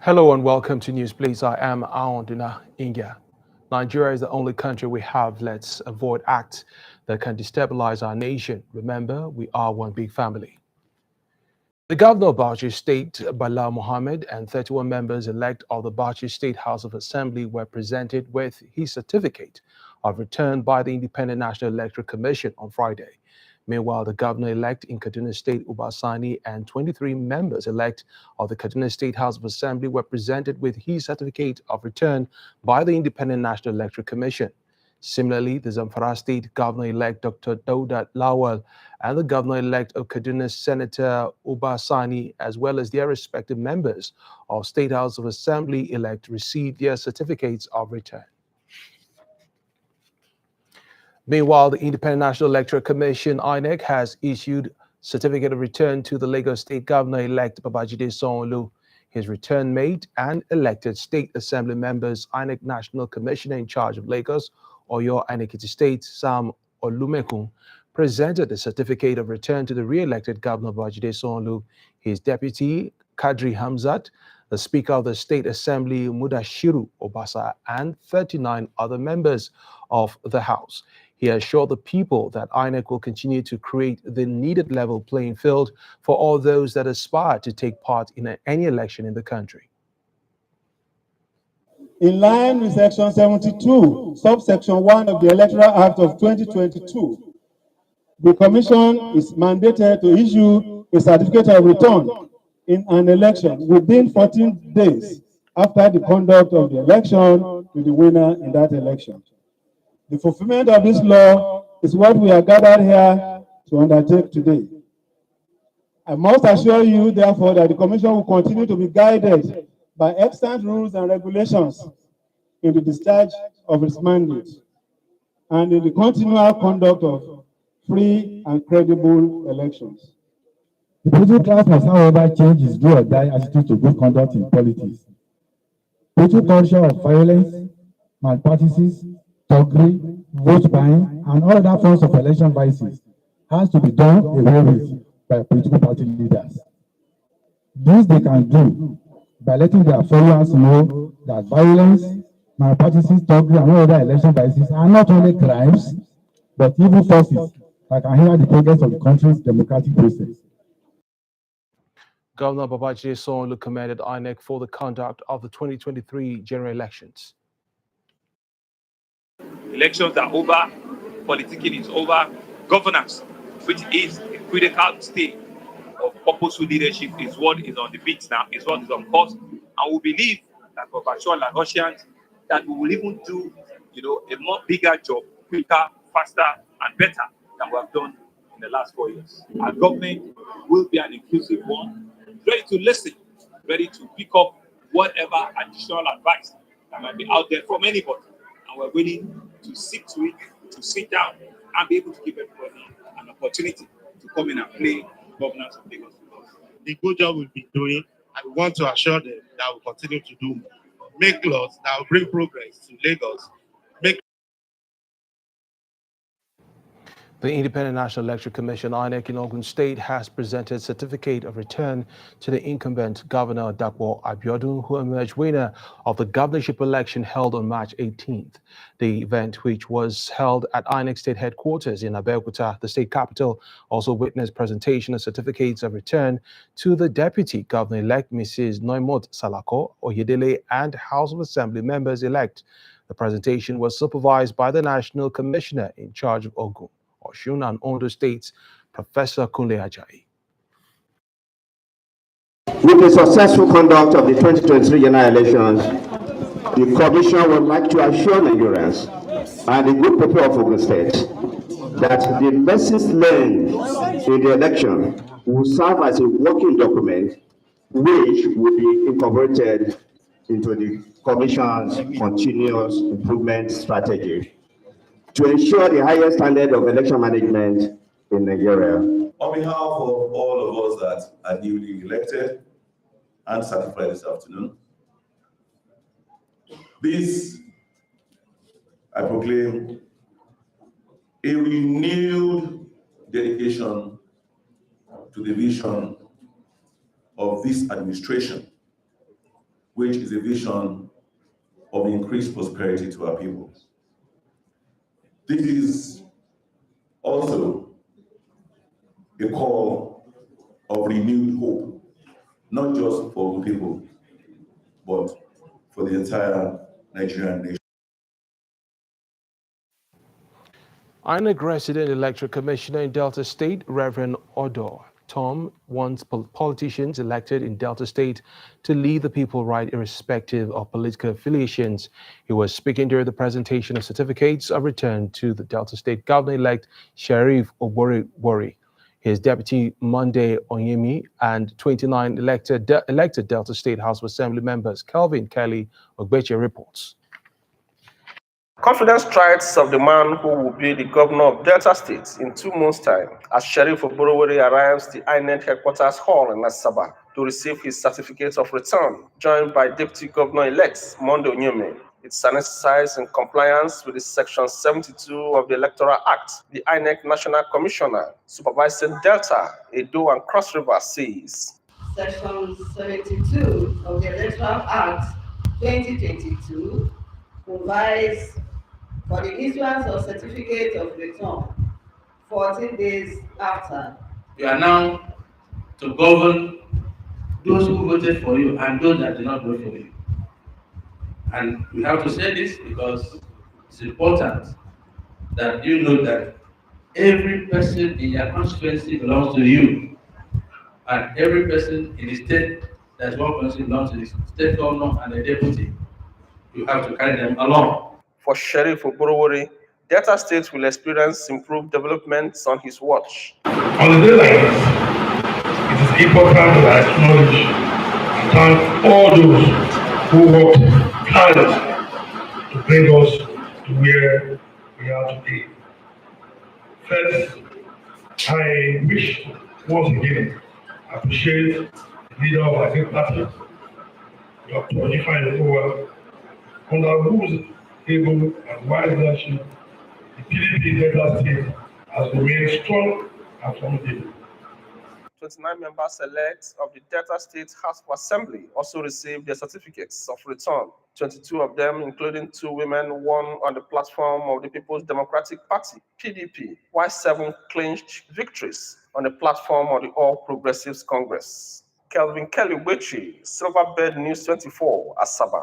Hello and welcome to NEWSBLITZ. I am Aonduna Ingia. Nigeria is the only country we have. Let's avoid acts that can destabilize our nation. Remember, we are one big family. The governor of Bauchi State, Bala Mohammed, and 31 members elect of the Bauchi State House of Assembly were presented with his certificate of return by the Independent National Electoral Commission on Friday. Meanwhile, the governor-elect in Kaduna State, Uba Sani, and 23 members-elect of the Kaduna State House of Assembly were presented with his certificate of return by the Independent National Electoral Commission. Similarly, the Zamfara State Governor-elect Dr. Dauda Lawal and the Governor-elect of Kaduna Senator Uba Sani, as well as their respective members of State House of Assembly-elect, received their certificates of return. Meanwhile, the Independent National Electoral Commission, INEC, has issued certificate of return to the Lagos State Governor-elect Babajide Sanwo-Olu, his return mate and elected State Assembly members. INEC National Commissioner in charge of Lagos, Oyo and Ekiti State, Sam Olumekun, presented the certificate of return to the re-elected Governor Babajide Sanwo-Olu, his deputy, Kadri Hamzat, the Speaker of the State Assembly, Mudashiru Obasa, and 39 other members of the House. He assured the people that INEC will continue to create the needed level playing field for all those that aspire to take part in any election in the country. In line with Section 72, subsection 1 of the Electoral Act of 2022, the Commission is mandated to issue a certificate of return in an election within 14 days after the conduct of the election to the winner in that election. The fulfillment of this law is what we are gathered here to undertake today. I must assure you, therefore, that the Commission will continue to be guided by extant rules and regulations in the discharge of its mandate and in the continual conduct of free and credible elections. The political class must, however, change its do or die attitude to good conduct in politics. Political culture of violence, malpractices, thuggery, vote buying, and all other forms of election vices has to be done away with by political party leaders. This they can do by letting their followers know that violence, malpractices, thuggery, and all other election vices are not only crimes, but evil forces that can hinder the progress of the country's democratic process. Governor Babajide Sanwo-Olu commended INEC for the conduct of the 2023 general elections. Elections are over, politicking is over, governance, which is a critical stage of purposeful leadership, is what is on the beat now, is what is on course. And we believe that for Bachol and Russians, that we will even do, a more bigger job, quicker, faster, and better than we have done in the last 4 years. Our government will be an inclusive one, ready to listen, ready to pick up whatever additional advice that might be out there from anybody. And we're willing to sit to it, to sit down, and be able to give everybody an opportunity to come in and play governance of Lagos. The good job we've been doing, and we want to assure them that we'll continue to do, make laws that will bring progress to Lagos. The Independent National Electoral Commission, INEC, in Ogun State has presented certificate of return to the incumbent Governor Dapo Abiodun, who emerged winner of the governorship election held on March 18th. The event, which was held at INEC State Headquarters in Abeokuta, the state capital, also witnessed presentation of certificates of return to the Deputy Governor-elect, Mrs. Noimot Salako Oyedele, and House of Assembly members-elect. The presentation was supervised by the National Commissioner in charge of Ogun, Osun, and Ondo States, Professor Kunle Ajayi. With the successful conduct of the 2023 general elections, the Commission would like to assure Nigerians and the good people of Ogun State that the lessons learned in the election will serve as a working document which will be incorporated into the Commission's continuous improvement strategy to ensure the highest standard of election management in Nigeria. On behalf of all of us that are newly elected and certified this afternoon, this, I proclaim, a renewed dedication to the vision of this administration, which is a vision of increased prosperity to our people. This is also a call of renewed hope, not just for the people, but for the entire Nigerian nation. INEC Resident Electoral Commissioner in Delta State, Reverend Odo Tom, wants politicians elected in Delta State to lead the people right irrespective of political affiliations. He was speaking during the presentation of certificates of return to the Delta State Governor-elect Sheriff Obori, his deputy Monday Onyemi, and 29 elected Delta State House of Assembly members. Kelvin Kelly Ogbeche reports. Confidence strides of the man who will be the governor of Delta State in 2 months' time as Sheriff Oborowori arrives the INEC headquarters hall in Asaba to receive his certificate of return, joined by Deputy Governor-elect Monday Onyemi. It's an exercise in compliance with the Section 72 of the Electoral Act. The INEC National Commissioner supervising Delta, Edo, and Cross River says. Section 72 of the Electoral Act 2022 provides for the issuance of certificate of return 14 days after. You are now to govern those who voted for you and those that did not vote for you. And we have to say this because it's important that you know that every person in your constituency belongs to you. And every person in the state that's one constituency belongs to the state governor and the deputy. You have to carry them along. For Sheriff Oborowori, Delta State will experience improved developments on his watch. On a day like this, it is important that I acknowledge and thank all those who worked hard to bring us to where we are today. First, I wish once again appreciate the leader of our great party, Dr. Ojifan Owa, under whose able and wise leadership, the PDP Delta State has remained strong and formidable. 29 members elect of the Delta State House of Assembly also received their certificates of return. 22 of them, including 2 women, won on the platform of the People's Democratic Party, PDP, while 7 clinched victories on the platform of the All Progressives Congress. Kelvin Kelly Wechi, Silverbird News 24, Asaba.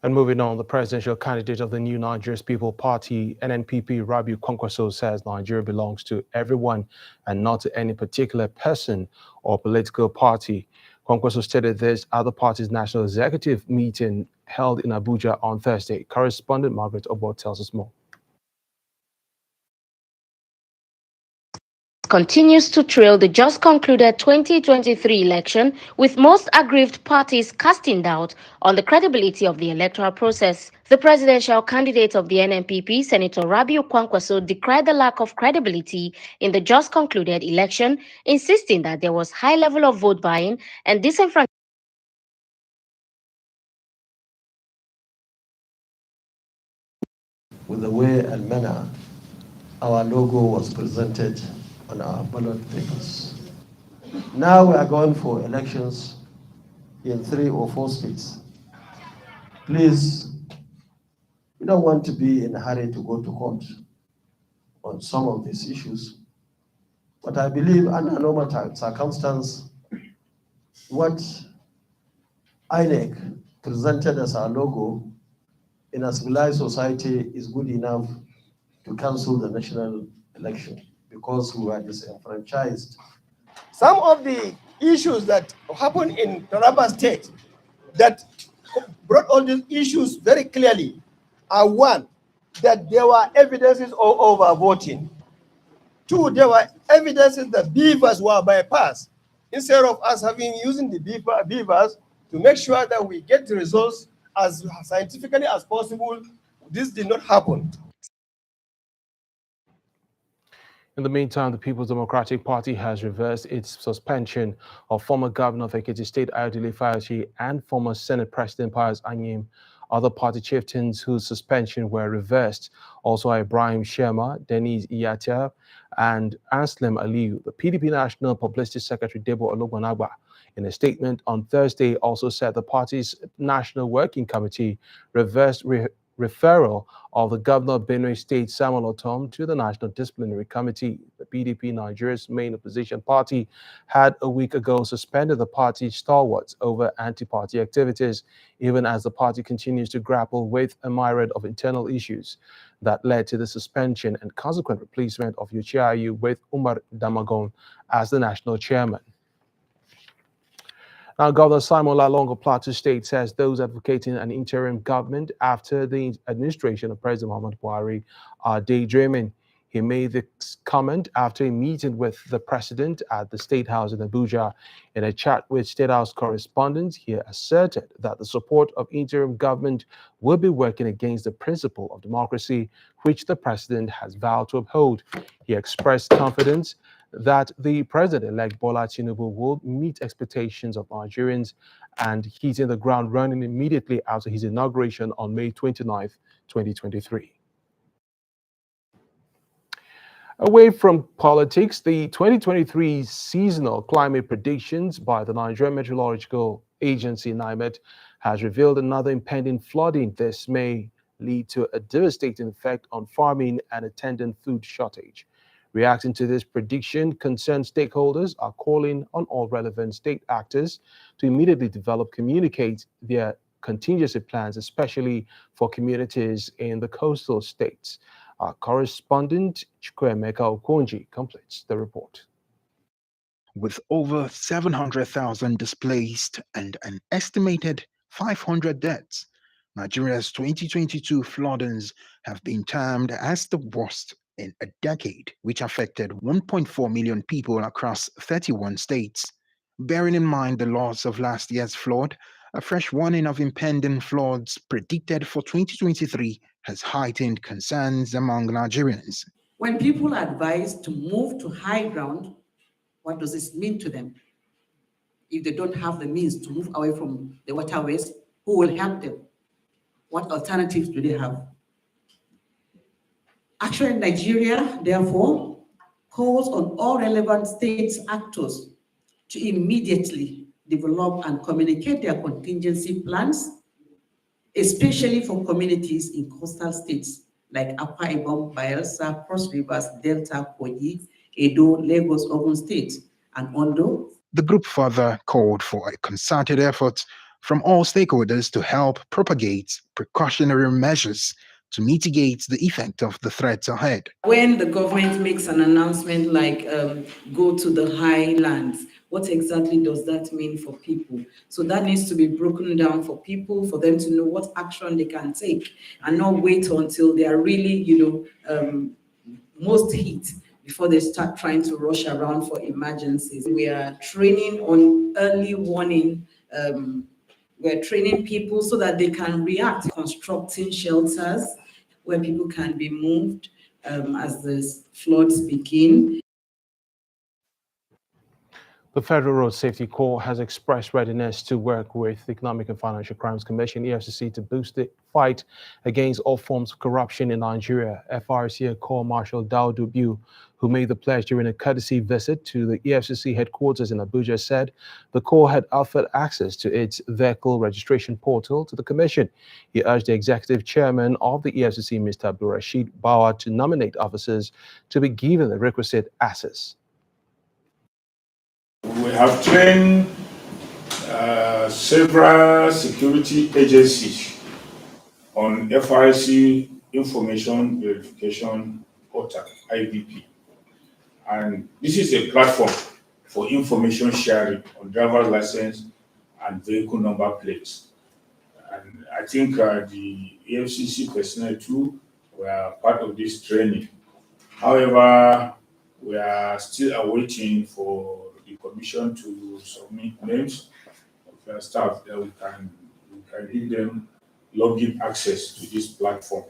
And moving on, the presidential candidate of the New Nigeria's People Party, NNPP, Rabiu Kwankwaso, says Nigeria belongs to everyone and not to any particular person or political party. Kwankwaso stated this at the party's national executive meeting held in Abuja on Thursday. Correspondent Margaret Obo tells us more. Continues to trail the just concluded 2023 election, with most aggrieved parties casting doubt on the credibility of the electoral process. The presidential candidate of the NNPP, Senator Rabiu Kwankwaso, decried the lack of credibility in the just concluded election, insisting that there was high level of vote buying and disenfranchisement. With the way and manner our logo was presented on our ballot papers. Now we are going for elections in 3 or 4 states. Please, we don't want to be in a hurry to go to court on some of these issues, but I believe under normal circumstances, what INEC presented as our logo in a civilized society is good enough to cancel the national election, because we were disenfranchised. Some of the issues that happened in Taraba State that brought all these issues very clearly are: 1, that there were evidences of overvoting. 2, there were evidences that beavers were bypassed. Instead of us using the beavers to make sure that we get the results as scientifically as possible, this did not happen. In the meantime, the People's Democratic Party has reversed its suspension of former governor of Ekiti State Ayodele Fayoshi and former Senate President Pius Anyim. Other party chieftains whose suspension were reversed also are Ibrahim Sherma, Denise Iyatia, and Anslim Aliyu. The PDP National Publicity Secretary Debo Ologbonagba in a statement on Thursday, also said the party's National Working Committee reversed referral of the governor of Benue State, Samuel Otom, to the National Disciplinary Committee. The PDP, Nigeria's main opposition party, had a week ago suspended the party's stalwarts over anti-party activities, even as the party continues to grapple with a myriad of internal issues that led to the suspension and consequent replacement of Uchiayu with Umar Damagon as the national chairman. Now, Governor Simon Lalong of Plateau State says those advocating an interim government after the administration of President Muhammadu Buhari are daydreaming. He made this comment after a meeting with the president at the State House in Abuja. In a chat with State House correspondents, he asserted that the support of interim government will be working against the principle of democracy, which the president has vowed to uphold. He expressed confidence that the president-elect Bola Tinubu will meet expectations of Nigerians and hitting the ground running immediately after his inauguration on May 29, 2023. Away from politics, the 2023 seasonal climate predictions by the Nigerian Meteorological Agency, NIMET, has revealed another impending flooding. This may lead to a devastating effect on farming and attendant food shortage. Reacting to this prediction, concerned stakeholders are calling on all relevant state actors to immediately communicate their contingency plans, especially for communities in the coastal states. Our correspondent, Chukwuemeka Okonji, completes the report. With over 700,000 displaced and an estimated 500 deaths, Nigeria's 2022 floodings have been termed as the worst in a decade, which affected 1.4 million people across 31 states. Bearing in mind the loss of last year's flood, a fresh warning of impending floods predicted for 2023 has heightened concerns among Nigerians. When people are advised to move to high ground, what does this mean to them? If they don't have the means to move away from the waterways, who will help them? What alternatives do they have? Action in Nigeria, therefore, calls on all relevant states actors to immediately develop and communicate their contingency plans, especially for communities in coastal states like Akwa Ibom, Bayelsa, Cross Rivers, Delta, Kogi, Edo, Lagos, Ogun State, and Ondo. The group further called for a concerted effort from all stakeholders to help propagate precautionary measures to mitigate the effect of the threats ahead. When the government makes an announcement like go to the highlands, what exactly does that mean for people? So that needs to be broken down for people, for them to know what action they can take and not wait until they are really, most hit before they start trying to rush around for emergencies. We are training on early warning. We're training people so that they can react, constructing shelters where people can be moved as the floods begin. The Federal Road Safety Corps has expressed readiness to work with the Economic and Financial Crimes Commission, EFCC, to boost the fight against all forms of corruption in Nigeria. FRC Corps Marshal Daudu Biu, who made the pledge during a courtesy visit to the EFCC headquarters in Abuja, said the Corps had offered access to its vehicle registration portal to the Commission. He urged the executive chairman of the EFCC, Mr. Abdulrasheed Bawa, to nominate officers to be given the requisite access. We have trained several security agencies on FRC Information Verification Portal, IVP. And this is a platform for information sharing on driver's license and vehicle number plates. And I think the EFCC personnel too were part of this training. However, we are still awaiting for the commission to submit names of their staff that we can give them login access to this platform.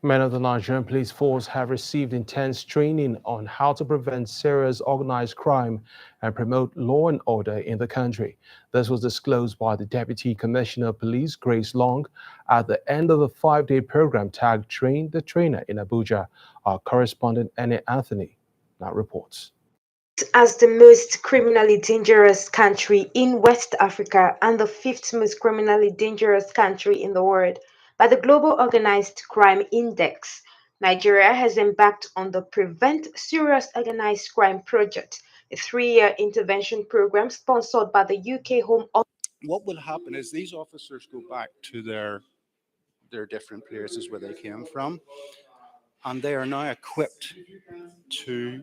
Men of the Nigerian police force have received intense training on how to prevent serious organized crime and promote law and order in the country. This was disclosed by the Deputy Commissioner of Police, Grace Long, at the end of the 5-day program tagged Train the Trainer in Abuja. Our correspondent, Annie Anthony, now reports. As the most criminally dangerous country in West Africa and the fifth most criminally dangerous country in the world by the Global Organized Crime Index, Nigeria has embarked on the Prevent Serious Organized Crime Project, a 3-year intervention program sponsored by the UK Home Office. What will happen is these officers go back to their different places where they came from, and they are now equipped to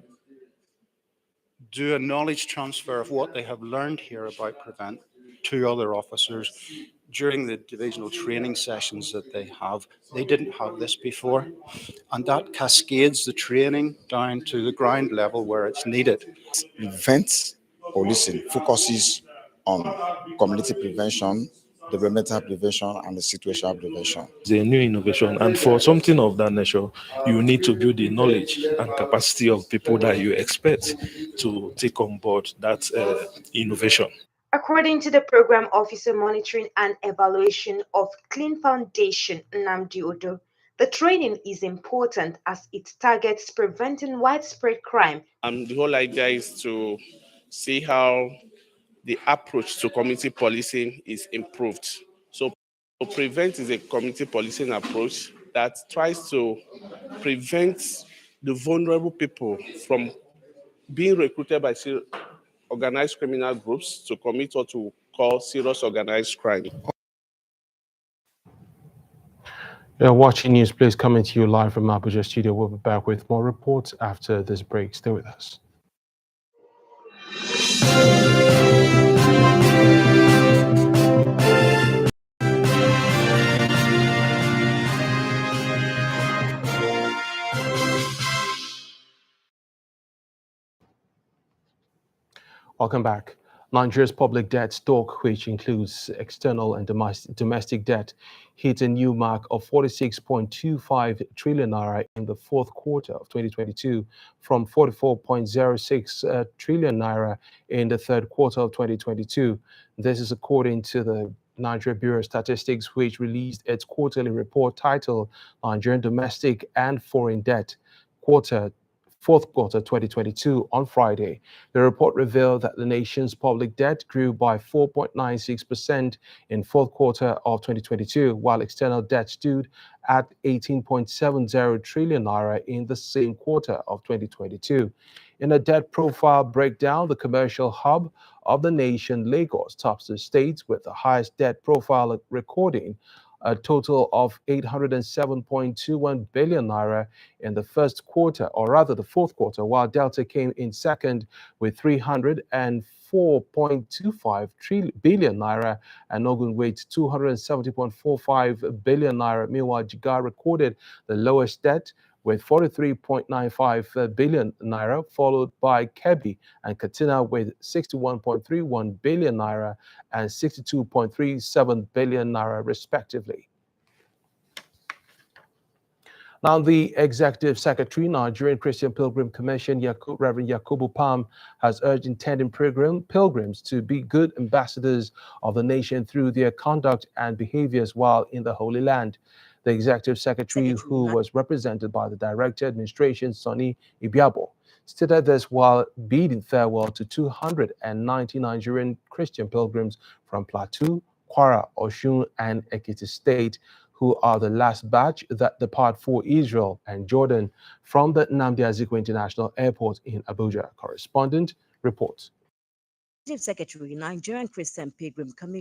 do a knowledge transfer of what they have learned here about Prevent to other officers during the divisional training sessions that they have. They didn't have this before, and that cascades the training down to the ground level where it's needed. Prevent policing focuses on community prevention, developmental prevention, and the situational prevention. It's a new innovation, and for something of that nature, you need to build the knowledge and capacity of people that you expect to take on board that innovation. According to the Program Officer Monitoring and Evaluation of Clean Foundation, Nnamdi Odo, the training is important as it targets preventing widespread crime. The whole idea is to see how the approach to community policing is improved. So Prevent is a community policing approach that tries to prevent the vulnerable people from being recruited by organized criminal groups to commit what we call serious organized crime. You're watching NEWSBLITZ coming to you live from Abuja studio. We'll be back with more reports after this break. Stay with us. Welcome back. Nigeria's public debt stock, which includes external and domestic debt, hit a new mark of 46.25 trillion naira in the fourth quarter of 2022 from 44.06 trillion naira in the third quarter of 2022. This is according to the Nigeria Bureau of Statistics, which released its quarterly report titled Nigerian Domestic and Foreign Debt Fourth quarter 2022 on Friday. The report revealed that the nation's public debt grew by 4.96% in fourth quarter of 2022, while external debt stood at 18.70 trillion naira in the same quarter of 2022. In a debt profile breakdown, the commercial hub of the nation, Lagos, tops the states with the highest debt profile, recording a total of 807.21 billion naira in the first quarter, or rather the fourth quarter, while Delta came in second with 304.25 billion naira and Ogun with 270.45 billion naira. Meanwhile, Jigar recorded the lowest debt with 43.95 billion naira, followed by Kebbi and Katsina with 61.31 billion naira and 62.37 billion naira, respectively. Now, the Executive Secretary, Nigerian Christian Pilgrim Commission, Reverend Yakubu Pam, has urged intending pilgrims to be good ambassadors of the nation through their conduct and behaviors while in the Holy Land. The Executive Secretary, who was represented by the Director Administration, Sonny Ibiabo, stated this while bidding farewell to 290 Nigerian Christian pilgrims from Plateau, Kwara, Osun, and Ekiti State, who are the last batch that depart for Israel and Jordan from the Nnamdi Azikiwe International Airport in Abuja. Correspondent reports. Executive Secretary, Nigerian Christian Pilgrim Commission.